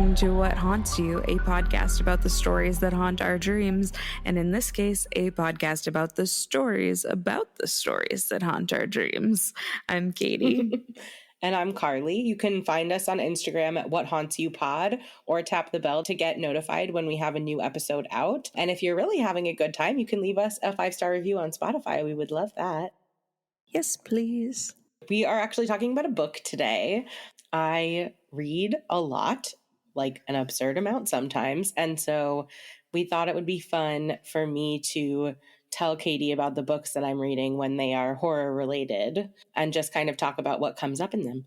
listening to What Haunts You, a podcast about the stories that haunt our dreams, and in this case, a podcast about the stories that haunt our dreams. I'm Katie. And I'm Carly. You can find us on Instagram at What Haunts You Pod or tap the bell to get notified when we have a new episode out. And if you're really having a good time, you can leave us a 5-star review on Spotify. We would love that. Yes, please. We are actually talking about a book today. I read a lot, like an absurd amount sometimes. And so we thought it would be fun for me to tell Katie about the books that I'm reading when they are horror related and just kind of talk about what comes up in them.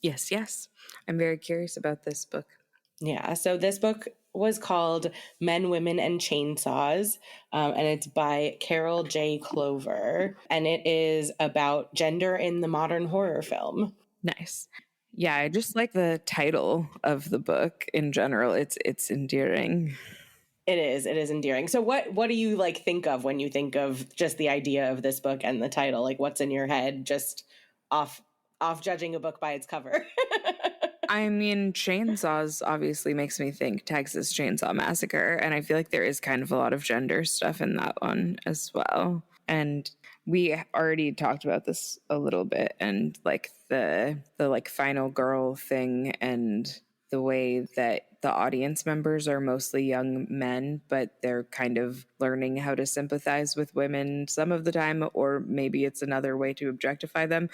Yes. I'm very curious about this book. Yeah, so this book was called Men, Women, and Chainsaws, and it's by Carol J. Clover, and it is about gender in the modern horror film. Nice. Yeah, I just like the title of the book in general. It's endearing. It is endearing. So what do you like think of when you think of just the idea of this book and the title? Like what's in your head just off judging a book by its cover? I mean, chainsaws obviously makes me think Texas Chainsaw Massacre, and I feel like there is kind of a lot of gender stuff in that one as well. And we already talked about this a little bit, and like the like final girl thing, and the way that the audience members are mostly young men, but they're kind of learning how to sympathize with women some of the time, or maybe it's another way to objectify them.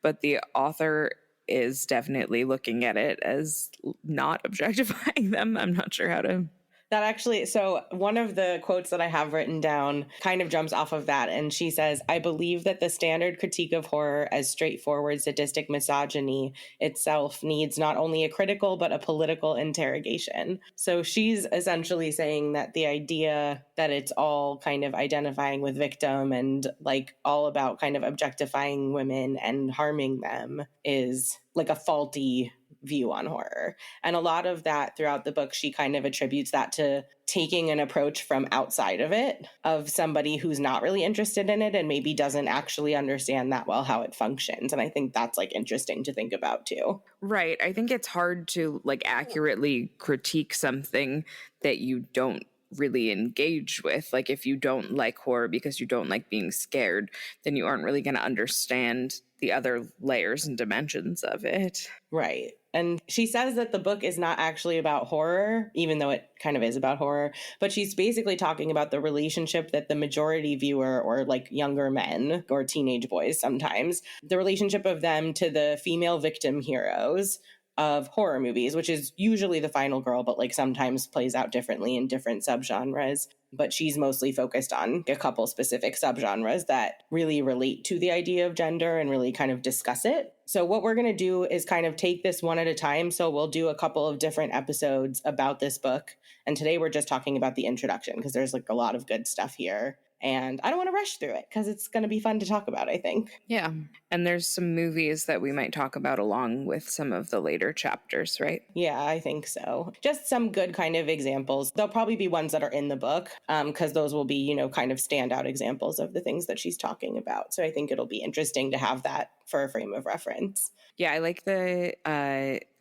But the author is definitely looking at it as not objectifying them. I'm not sure how to... That actually, so one of the quotes that I have written down kind of jumps off of that. And she says, I believe that the standard critique of horror as straightforward sadistic misogyny itself needs not only a critical, but a political interrogation. So she's essentially saying that the idea that it's all kind of identifying with victim and like all about kind of objectifying women and harming them is like a faulty view on horror. And a lot of that throughout the book, she kind of attributes that to taking an approach from outside of it, of somebody who's not really interested in it and maybe doesn't actually understand that well how it functions. And I think that's like interesting to think about too. Right. I think it's hard to like accurately critique something that you don't really engage with. Like if you don't like horror because you don't like being scared, then you aren't really going to understand the other layers and dimensions of it. Right. And she says that the book is not actually about horror, even though it kind of is about horror, but she's basically talking about the relationship that the majority viewer, or like younger men or teenage boys sometimes, the relationship of them to the female victim heroes of horror movies, which is usually the final girl, but like sometimes plays out differently in different subgenres. But she's mostly focused on a couple specific subgenres that really relate to the idea of gender and really kind of discuss it. So what we're going to do is kind of take this one at a time. So we'll do a couple of different episodes about this book. And today we're just talking about the introduction because there's like a lot of good stuff here. And I don't want to rush through it because it's going to be fun to talk about, I think. Yeah. And there's some movies that we might talk about along with some of the later chapters, right? Yeah, I think so. Just some good kind of examples. There'll probably be ones that are in the book because those will be, you know, kind of standout examples of the things that she's talking about. So I think it'll be interesting to have that for a frame of reference. Yeah, I like the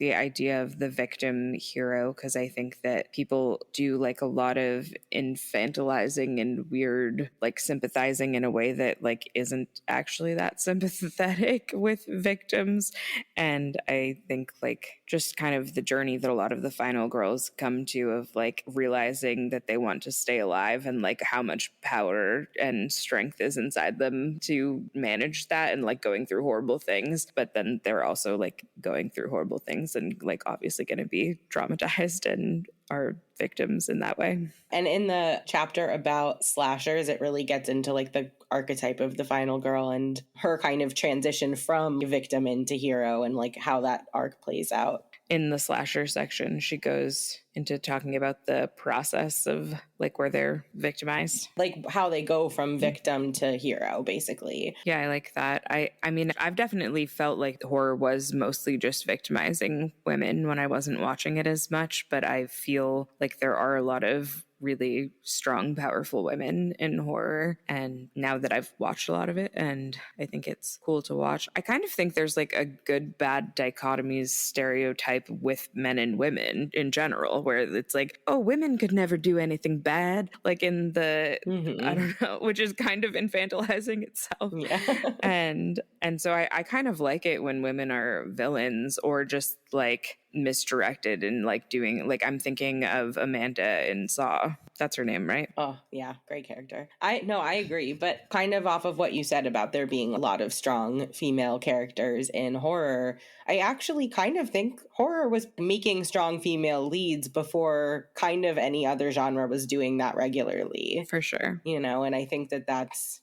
idea of the victim hero because I think that people do like a lot of infantilizing and weird, like sympathizing in a way that like isn't actually that sympathetic with victims. And I think like just kind of the journey that a lot of the final girls come to of like realizing that they want to stay alive and like how much power and strength is inside them to manage that and like going through horrible things. But then they're also like going through horrible things and like obviously going to be traumatized and are victims in that way. And in the chapter about slashers, it really gets into like the archetype of the final girl and her kind of transition from victim into hero and like how that arc plays out. In the slasher section, she goes into talking about the process of like where they're victimized. Like how they go from victim to hero, basically. Yeah, I like that. I mean, I've definitely felt like horror was mostly just victimizing women when I wasn't watching it as much, but I feel like there are a lot of really strong, powerful women in horror. And now that I've watched a lot of it, and I think it's cool to watch, I kind of think there's like a good bad dichotomies stereotype with men and women in general, where it's like, oh, women could never do anything bad, like in the I don't know, which is kind of infantilizing itself. Yeah. And so I kind of like it when women are villains or just like misdirected and like doing, like, I'm thinking of Amanda in Saw. That's her name, right? Oh, yeah, great character. I agree, but kind of off of what you said about there being a lot of strong female characters in horror, I actually kind of think horror was making strong female leads before kind of any other genre was doing that regularly. For sure. You know, and I think that's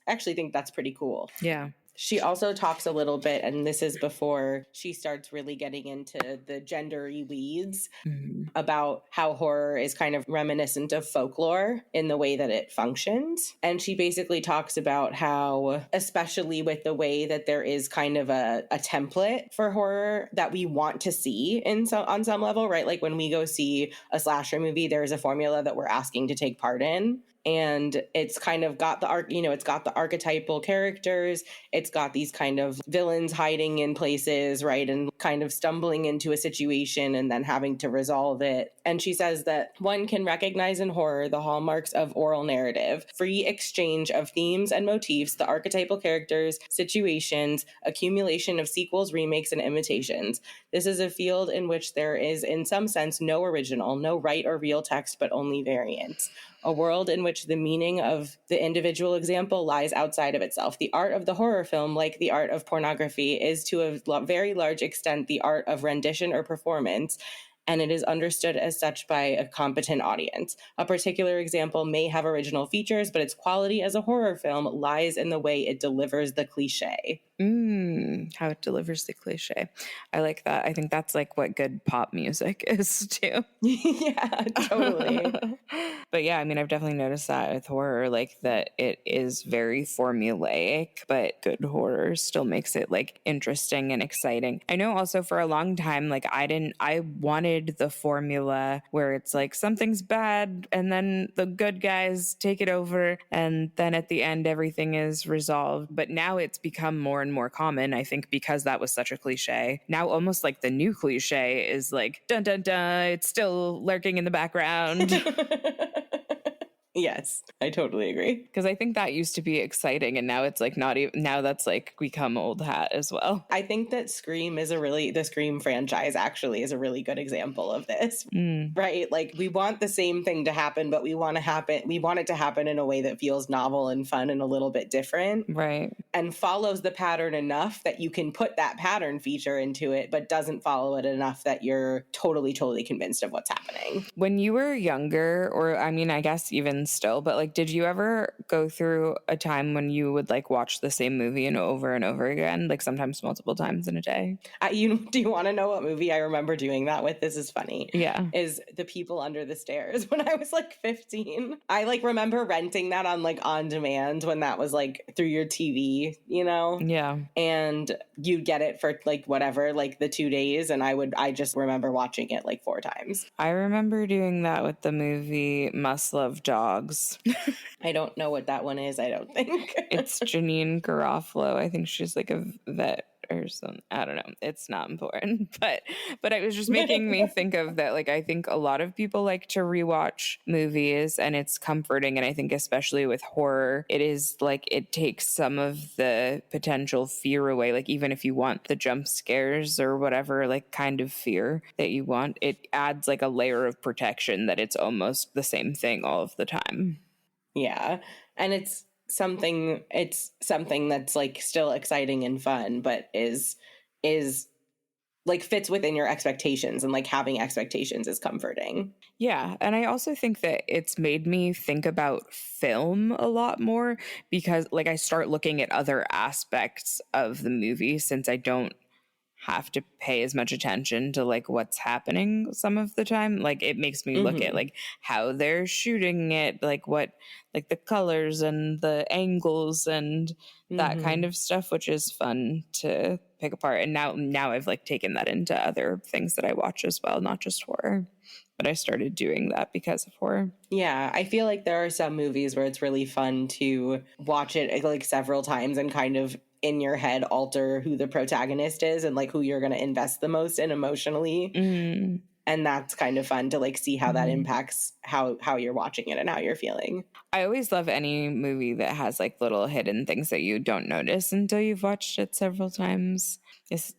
pretty cool. Yeah. She also talks a little bit, and this is before she starts really getting into the gendery weeds, about how horror is kind of reminiscent of folklore in the way that it functions. And she basically talks about how, especially with the way that there is kind of a template for horror that we want to see on some level, right? Like when we go see a slasher movie, there's a formula that we're asking to take part in. And it's kind of got it's got the archetypal characters. It's got these kind of villains hiding in places, right? And kind of stumbling into a situation and then having to resolve it. And she says that one can recognize in horror the hallmarks of oral narrative, free exchange of themes and motifs, the archetypal characters, situations, accumulation of sequels, remakes, and imitations. This is a field in which there is, in some sense, no original, no right or real text, but only variants. A world in which the meaning of the individual example lies outside of itself. The art of the horror film, like the art of pornography, is to a very large extent the art of rendition or performance, and it is understood as such by a competent audience. A particular example may have original features, but its quality as a horror film lies in the way it delivers the cliche. How it delivers the cliche. I like that. I think that's like what good pop music is too. Yeah, totally. But yeah, I mean, I've definitely noticed that with horror, like that it is very formulaic, but good horror still makes it like interesting and exciting. I know also for a long time, like I wanted the formula where it's like something's bad and then the good guys take it over and then at the end everything is resolved. But now it's become more and more common, I think, because that was such a cliche. Now almost like the new cliche is like dun dun dun, it's still lurking in the background. Yes, I totally agree. Because I think that used to be exciting, and now it's like not even, now that's like become old hat as well. I think that the Scream franchise actually is a really good example of this, right? Like we want the same thing to happen, but we want it to happen in a way that feels novel and fun and a little bit different. Right. And follows the pattern enough that you can put that pattern feature into it, but doesn't follow it enough that you're totally, totally convinced of what's happening. When you were younger, or I mean, I guess even still, but like, did you ever go through a time when you would like watch the same movie and over again, like sometimes multiple times in a day? Do you want to know what movie I remember doing that with? This is funny. Yeah. Is The People Under the Stairs when I was like 15. I like remember renting that on like on demand when that was like through your TV, you know? Yeah. And you'd get it for like whatever, like the 2 days. And I just remember watching it like 4 times. I remember doing that with the movie Must Love Dogs. I don't know what that one is, I don't think. It's Janine Garofalo. I think she's like a vet or something. I don't know. It's not important, but it was just making me think of that. Like, I think a lot of people like to rewatch movies and it's comforting. And I think especially with horror, it is like, it takes some of the potential fear away. Like, even if you want the jump scares or whatever, like kind of fear that you want, it adds like a layer of protection that it's almost the same thing all of the time. Yeah. And it's something that's like still exciting and fun, but is like fits within your expectations, and like having expectations is comforting. Yeah. And I also think that it's made me think about film a lot more, because like I start looking at other aspects of the movie since I don't have to pay as much attention to like what's happening some of the time. Like it makes me look at like how they're shooting it, like what, like the colors and the angles and that kind of stuff, which is fun to pick apart. And now I've like taken that into other things that I watch as well, not just horror. but I started doing that because of horror. Yeah, I feel like there are some movies where it's really fun to watch it like several times and kind of in your head alter who the protagonist is and like who you're going to invest the most in emotionally. Mm. And that's kind of fun to like see how that impacts how you're watching it and how you're feeling. I always love any movie that has like little hidden things that you don't notice until you've watched it several times.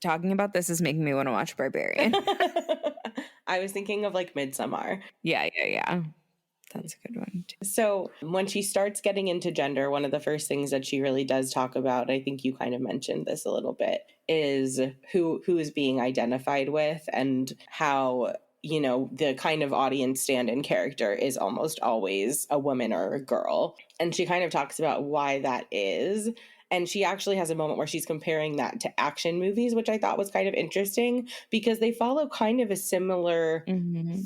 Talking about this is making me want to watch Barbarian. I was thinking of like Midsommar. Yeah. That's a good one too. So when she starts getting into gender, one of the first things that she really does talk about, I think you kind of mentioned this a little bit, is who is being identified with and how, you know, the kind of audience stand-in character is almost always a woman or a girl. And she kind of talks about why that is. And she actually has a moment where she's comparing that to action movies, which I thought was kind of interesting because they follow kind of a similar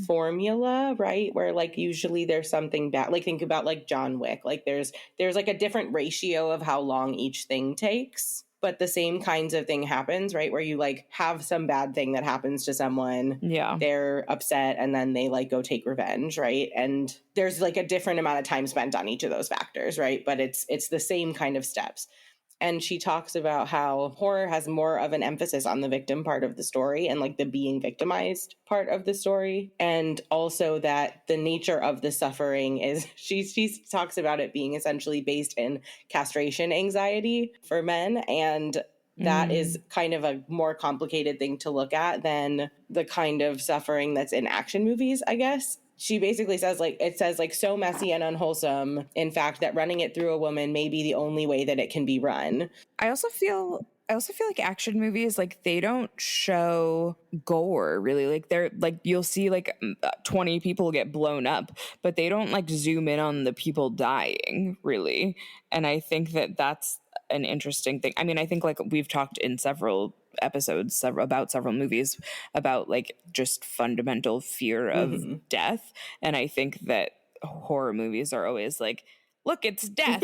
formula, right? Where like usually there's something bad. Like think about like John Wick. Like there's like a different ratio of how long each thing takes. But the same kinds of thing happens, right? Where you like have some bad thing that happens to someone. Yeah. They're upset and then they like go take revenge, right? And there's like a different amount of time spent on each of those factors, right? But it's the same kind of steps. And she talks about how horror has more of an emphasis on the victim part of the story and like the being victimized part of the story. And also that the nature of the suffering is, she talks about it being essentially based in castration anxiety for men. And that is kind of a more complicated thing to look at than the kind of suffering that's in action movies, I guess. She basically says like, it says like so messy and unwholesome, in fact, that running it through a woman may be the only way that it can be run. I also feel like action movies, like they don't show gore really. Like they're like, you'll see like 20 people get blown up, but they don't like zoom in on the people dying really. And I think that that's an interesting thing. I mean, I think like we've talked in several episodes about several movies about like just fundamental fear of death. And I think that horror movies are always like, look, it's death.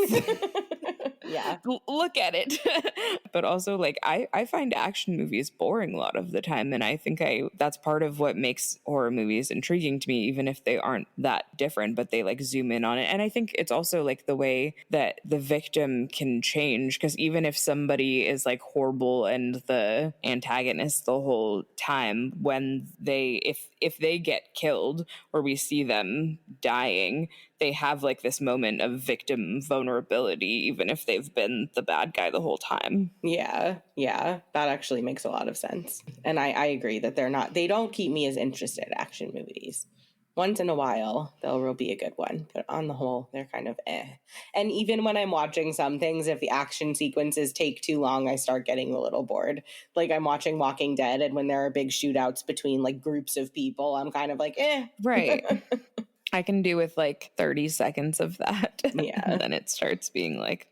Yeah. Look at it. But also like I find action movies boring a lot of the time, and I think that's part of what makes horror movies intriguing to me, even if they aren't that different, but they like zoom in on it. And I think it's also like the way that the victim can change, because even if somebody is like horrible and the antagonist the whole time, when if they get killed or we see them dying, they have like this moment of victim vulnerability, even if they've been the bad guy the whole time. Yeah, that actually makes a lot of sense. And I agree that they don't keep me as interested in action movies. Once in a while, they'll be a good one. But on the whole, they're kind of eh. And even when I'm watching some things, if the action sequences take too long, I start getting a little bored. Like I'm watching Walking Dead, and when there are big shootouts between like groups of people, I'm kind of like, eh. Right. I can do with like 30 seconds of that. Yeah. And then it starts being like,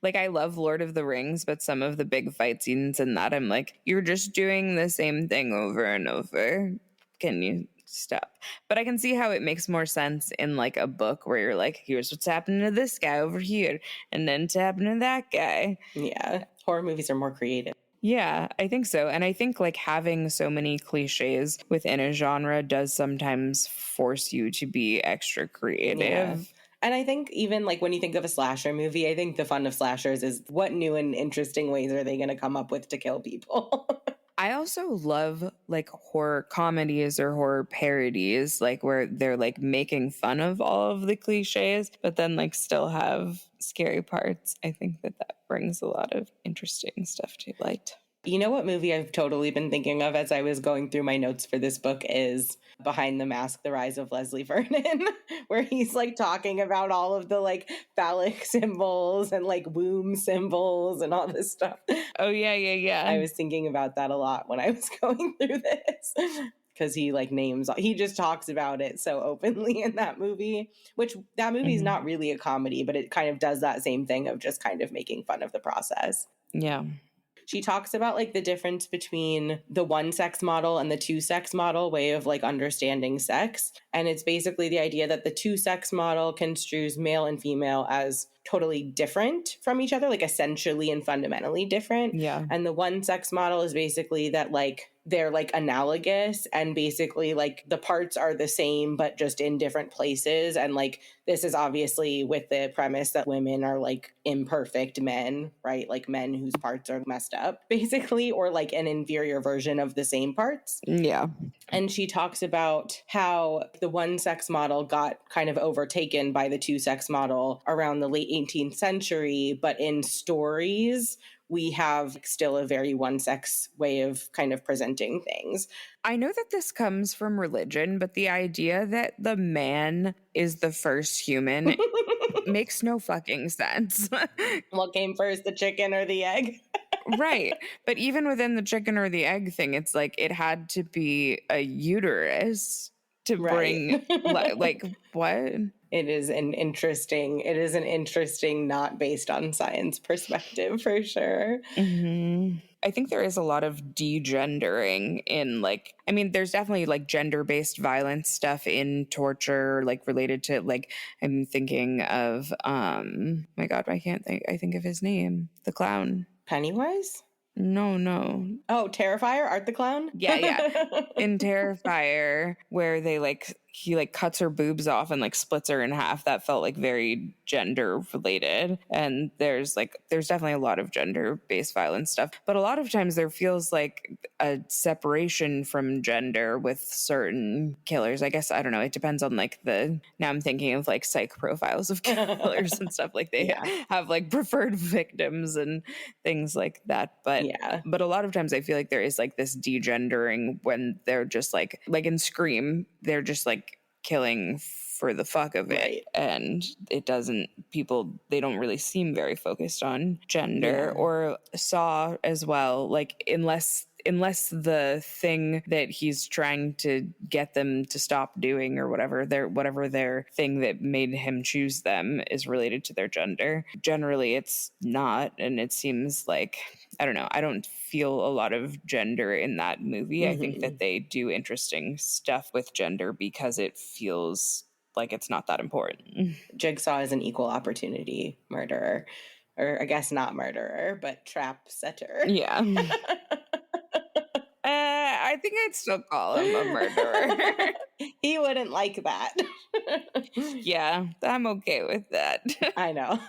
Like I love Lord of the Rings, but some of the big fight scenes in that, I'm like, you're just doing the same thing over and over. Can you stop? But I can see how it makes more sense in like a book where you're like, here's what's happening to this guy over here, and then to happen to that guy. Yeah. Horror movies are more creative. Yeah, I think so. And I think like having so many cliches within a genre does sometimes force you to be extra creative. Yeah. And I think even like when you think of a slasher movie, I think the fun of slashers is what new and interesting ways are they going to come up with to kill people? I also love like horror comedies or horror parodies, like where they're like making fun of all of the cliches, but then like still have scary parts. I think that brings a lot of interesting stuff to light. You know what movie I've totally been thinking of as I was going through my notes for this book is Behind the Mask, The Rise of Leslie Vernon, where he's like talking about all of the like phallic symbols and like womb symbols and all this stuff. Oh, yeah. I was thinking about that a lot when I was going through this. Because he just talks about it so openly in that movie, which that movie is not really a comedy, but it kind of does that same thing of just kind of making fun of the process. Yeah. She talks about like the difference between the one sex model and the two sex model way of like understanding sex. And it's basically the idea that the two sex model construes male and female as totally different from each other, like essentially and fundamentally different. Yeah. And the one sex model is basically that like they're like analogous, and basically like the parts are the same but just in different places. And like this is obviously with the premise that women are like imperfect men, right? Like men whose parts are messed up basically, or like an inferior version of the same parts. Yeah. And she talks about how the one sex model got kind of overtaken by the two sex model around the late 18th century, but in stories we have still a very one sex way of kind of presenting things. I know that this comes from religion, but the idea that the man is the first human makes no fucking sense. What came first, the chicken or the egg? Right. But even within the chicken or the egg thing, it's like it had to be a uterus to Right. bring, like, what? It is an interesting, not based on science perspective for sure. Mm-hmm. I think there is a lot of degendering in like, I mean, there's definitely like gender based violence stuff in torture, like related to like, I'm thinking of, my God, I can't think, I think of his name, the clown. Pennywise? No. Oh, Terrifier, Art the Clown? Yeah. In Terrifier, where they like he like cuts her boobs off and like splits her in half. That felt like very gender related. And there's definitely a lot of gender based violence stuff. But a lot of times there feels like a separation from gender with certain killers. I guess I don't know. It depends on like now I'm thinking of like psych profiles of killers and stuff. Like they have like preferred victims and things like that. But a lot of times I feel like there is like this degendering when they're just like in Scream, they're just like killing for the fuck of it. Right. And it doesn't, they don't really seem very focused on gender. Or Saw as well, like unless the thing that he's trying to get them to stop doing or whatever their thing that made him choose them is related to their gender. Generally it's not, and it seems like, I don't know, I don't feel a lot of gender in that movie. I think that they do interesting stuff with gender because it feels like it's not that important. Jigsaw is an equal opportunity murderer, or I guess not murderer, but trap setter. Yeah. I think I'd still call him a murderer. He wouldn't like that. Yeah, I'm okay with that. I know.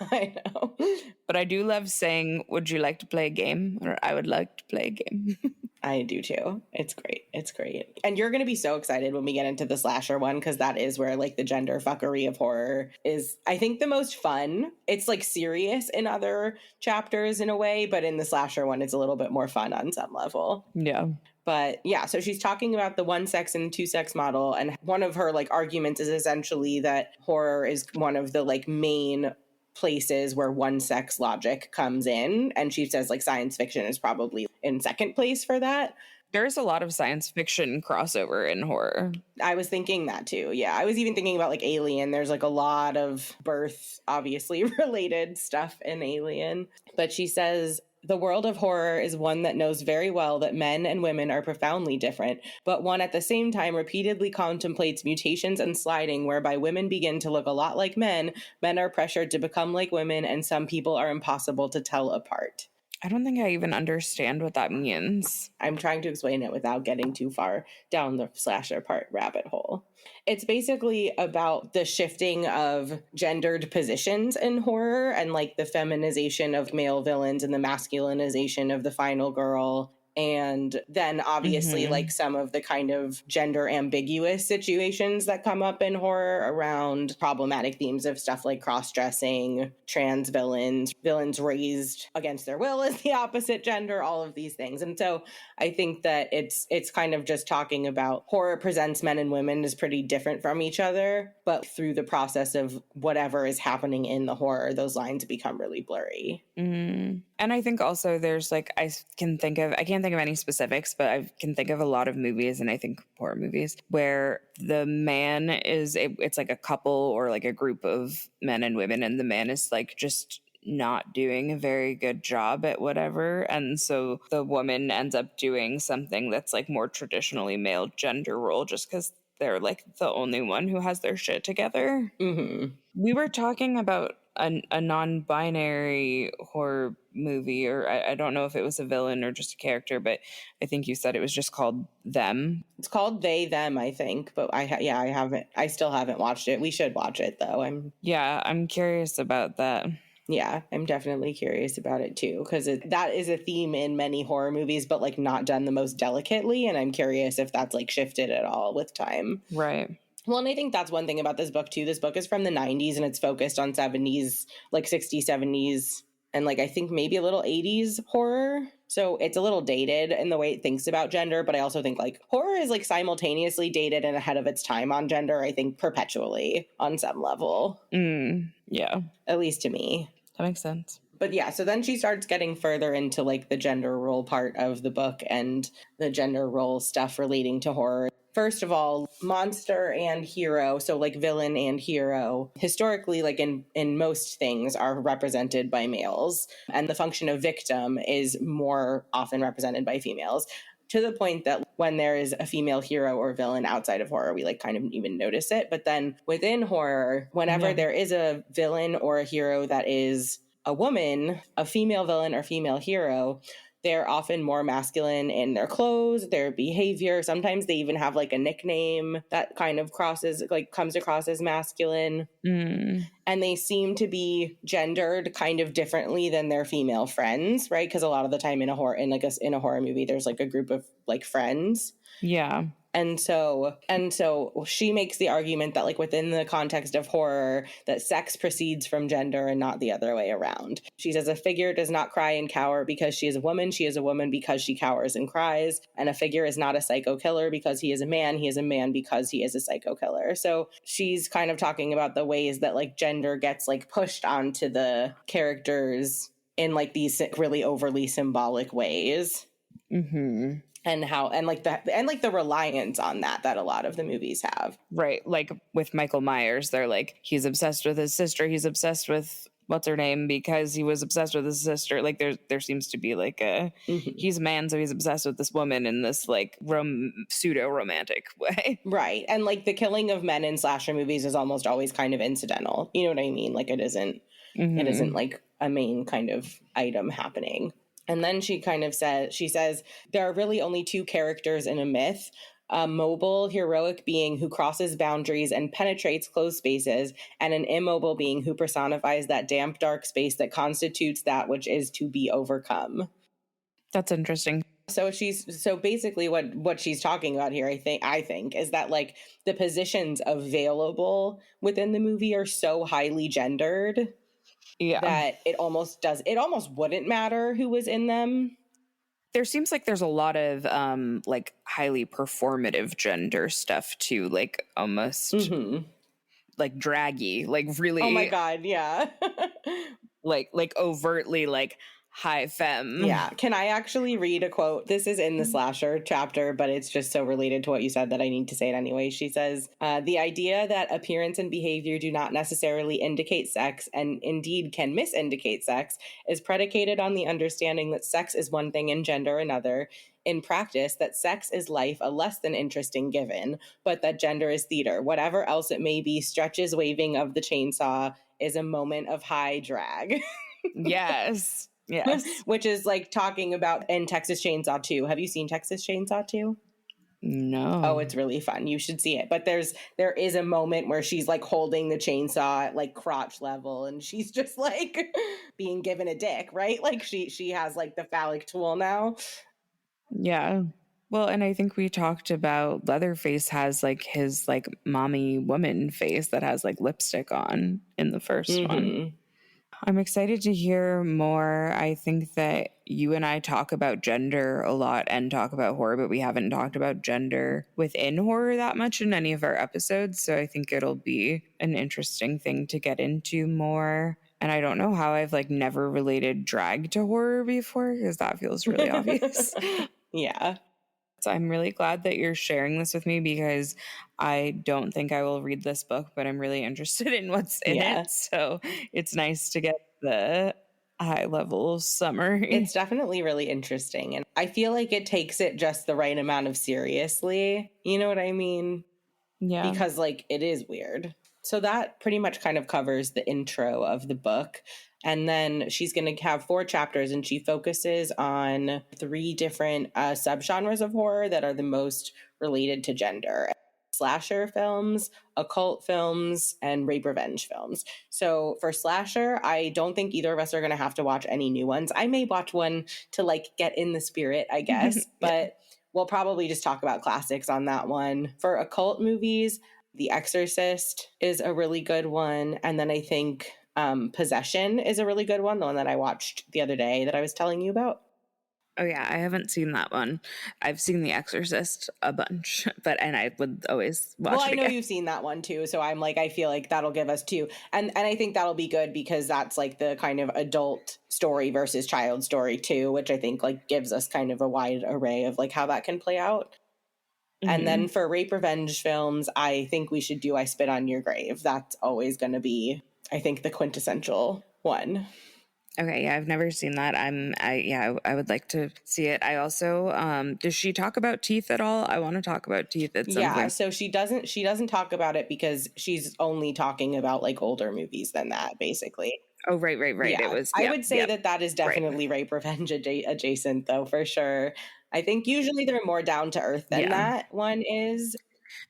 But I do love saying, would you like to play a game? Or I would like to play a game. I do too. It's great. And you're going to be so excited when we get into the slasher one, because that is where like the gender fuckery of horror is, I think, the most fun. It's like serious in other chapters in a way, but in the slasher one, it's a little bit more fun on some level. Yeah. But yeah, so she's talking about the one sex and two sex model. And one of her like arguments is essentially that horror is one of the like main places where one sex logic comes in. And she says like science fiction is probably in second place for that. There's a lot of science fiction crossover in horror. I was thinking that too. Yeah. I was even thinking about like Alien. There's like a lot of birth, obviously related stuff in Alien. But she says, the world of horror is one that knows very well that men and women are profoundly different, but one at the same time repeatedly contemplates mutations and sliding whereby women begin to look a lot like men are pressured to become like women, and some people are impossible to tell apart. I don't think I even understand what that means. I'm trying to explain it without getting too far down the slasher part rabbit hole. It's basically about the shifting of gendered positions in horror and like the feminization of male villains and the masculinization of the final girl. And then obviously like some of the kind of gender ambiguous situations that come up in horror around problematic themes of stuff like cross-dressing, trans villains raised against their will as the opposite gender, all of these things. And so I think that it's kind of just talking about horror presents men and women as pretty different from each other, but through the process of whatever is happening in the horror, those lines become really blurry. And I think also there's like, I can't think of any specifics, but I can think of a lot of movies, and I think horror movies, where the man it's like a couple or like a group of men and women, and the man is like just not doing a very good job at whatever. And so the woman ends up doing something that's like more traditionally male gender role just because they're like the only one who has their shit together. We were talking about a non-binary horror movie, or I don't know if it was a villain or just a character, but I think you said it was just called Them. It's called They Them, I think, but I still haven't watched it. We should watch it though. I'm curious about that. Yeah, I'm definitely curious about it too, because that is a theme in many horror movies, but like not done the most delicately, and I'm curious if that's like shifted at all with time. Right. Well, and I think that's one thing about this book too. This book is from the 90s and it's focused on 70s, like 60s, 70s, and like I think maybe a little 80s horror. So it's a little dated in the way it thinks about gender, but I also think like horror is like simultaneously dated and ahead of its time on gender, I think perpetually on some level. Yeah. At least to me. That makes sense. But yeah, so then she starts getting further into like the gender role part of the book and the gender role stuff relating to horror. First of all, monster and hero, so like villain and hero, historically, like in most things, are represented by males. And the function of victim is more often represented by females, to the point that when there is a female hero or villain outside of horror, we like kind of even notice it. But then within horror, whenever there is a villain or a hero that is a woman, a female villain or female hero, they're often more masculine in their clothes, their behavior. Sometimes they even have like a nickname that kind of comes across as masculine. And they seem to be gendered kind of differently than their female friends, right? Because a lot of the time in a horror movie, there's like a group of like friends. Yeah. And so she makes the argument that like within the context of horror, that sex proceeds from gender and not the other way around. She says a figure does not cry and cower because she is a woman. She is a woman because she cowers and cries. And a figure is not a psycho killer because he is a man. He is a man because he is a psycho killer. So she's kind of talking about the ways that like gender gets like pushed onto the characters in like these really overly symbolic ways. And the reliance on that a lot of the movies have. Right. Like with Michael Myers, they're like, he's obsessed with his sister. He's obsessed with what's her name because he was obsessed with his sister. Like there seems to be like he's a man, so he's obsessed with this woman in this like pseudo romantic way. Right. And like the killing of men in slasher movies is almost always kind of incidental. You know what I mean? Like it isn't like a main kind of item happening. And then she says, there are really only two characters in a myth, a mobile, heroic being who crosses boundaries and penetrates closed spaces, and an immobile being who personifies that damp, dark space that constitutes that which is to be overcome. That's interesting. So basically what she's talking about here, I think, is that like the positions available within the movie are so highly gendered. Yeah. That it almost wouldn't matter who was in them. There seems like there's a lot of like highly performative gender stuff too, like almost like draggy, like really. Oh my God, yeah. like overtly like high femme. Yeah. Can I actually read a quote? This is in the slasher chapter, but it's just so related to what you said that I need to say it anyway. She says, the idea that appearance and behavior do not necessarily indicate sex and indeed can misindicate sex is predicated on the understanding that sex is one thing and gender another. In practice, that sex is life, a less than interesting given, but that gender is theater. Whatever else it may be, Stretch's waving of the chainsaw is a moment of high drag. Yes. Which is like talking about in Texas Chainsaw 2. Have you seen Texas Chainsaw 2? No. Oh, it's really fun. You should see it. But there is a moment where she's like holding the chainsaw at like crotch level and she's just like being given a dick, right? Like she has like the phallic tool now. Yeah. Well, and I think we talked about Leatherface has like his like mommy woman face that has like lipstick on in the first one. I'm excited to hear more. I think that you and I talk about gender a lot and talk about horror, but we haven't talked about gender within horror that much in any of our episodes. So I think it'll be an interesting thing to get into more. And I don't know how I've like never related drag to horror before because that feels really obvious. Yeah. So I'm really glad that you're sharing this with me because I don't think I will read this book, but I'm really interested in what's in it. So it's nice to get the high level summary. It's definitely really interesting. And I feel like it takes it just the right amount of seriously. You know what I mean? Yeah. Because like it is weird. So that pretty much kind of covers the intro of the book. And then she's going to have 4 chapters, and she focuses on 3 different subgenres of horror that are the most related to gender: slasher films, occult films, and rape revenge films. So for slasher, I don't think either of us are going to have to watch any new ones. I may watch one to like get in the spirit, I guess, but we'll probably just talk about classics on that one. For occult movies, The Exorcist is a really good one. And then I think Possession is a really good one, the one that I watched the other day that I was telling you about. Oh yeah, I haven't seen that one. I've seen The Exorcist a bunch, and I would always watch Well, it I know again. you've seen that one too, so I'm like, I feel like that'll give us 2. And I think that'll be good because that's like the kind of adult story versus child story too, which I think like gives us kind of a wide array of like how that can play out. And then for rape revenge films, I think we should do I Spit on Your Grave. That's always going to be, I think, the quintessential one. Okay, yeah, I've never seen that. I would like to see it. I also, does she talk about teeth at all? I want to talk about teeth at some Yeah, point. so she doesn't talk about it because she's only talking about like older movies than that, basically. Oh, right. Yeah, It was, I would say that is right. definitely rape revenge adjacent, though, for sure. I think usually they're more down to earth than Yeah. that one is.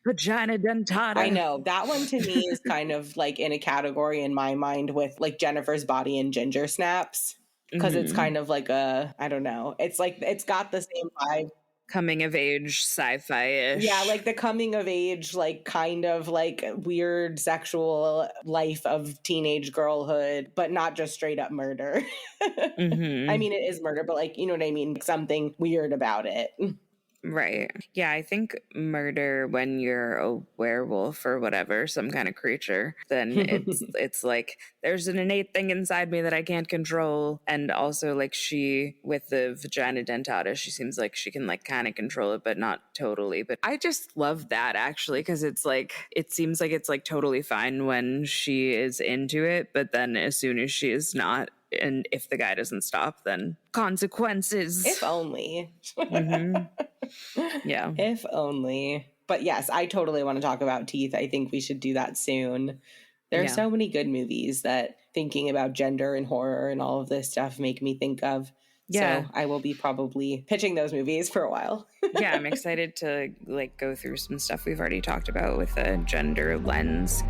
Vagina dentata. I know that one to me is kind of like in a category in my mind with like Jennifer's Body and Ginger Snaps, because it's kind of like I don't know. It's like it's got the same vibe. Coming of age sci-fi-ish. Yeah, like the coming of age, like kind of like weird sexual life of teenage girlhood, but not just straight up murder. I mean, it is murder, but like, you know what I mean? Something weird about it. Right. Yeah, I think murder when you're a werewolf or whatever, some kind of creature, then it's like there's an innate thing inside me that I can't control. And also like she with the vagina dentata, she seems like she can like kind of control it, but not totally. But I just love that actually, because it's like it seems like it's like totally fine when she is into it, but then as soon as she is not, and if the guy doesn't stop, then consequences. If only. Yeah. If only. But yes, I totally want to talk about teeth. I think we should do that soon. There are so many good movies that thinking about gender and horror and all of this stuff make me think of. Yeah. So I will be probably pitching those movies for a while. Yeah, I'm excited to like go through some stuff we've already talked about with a gender lens.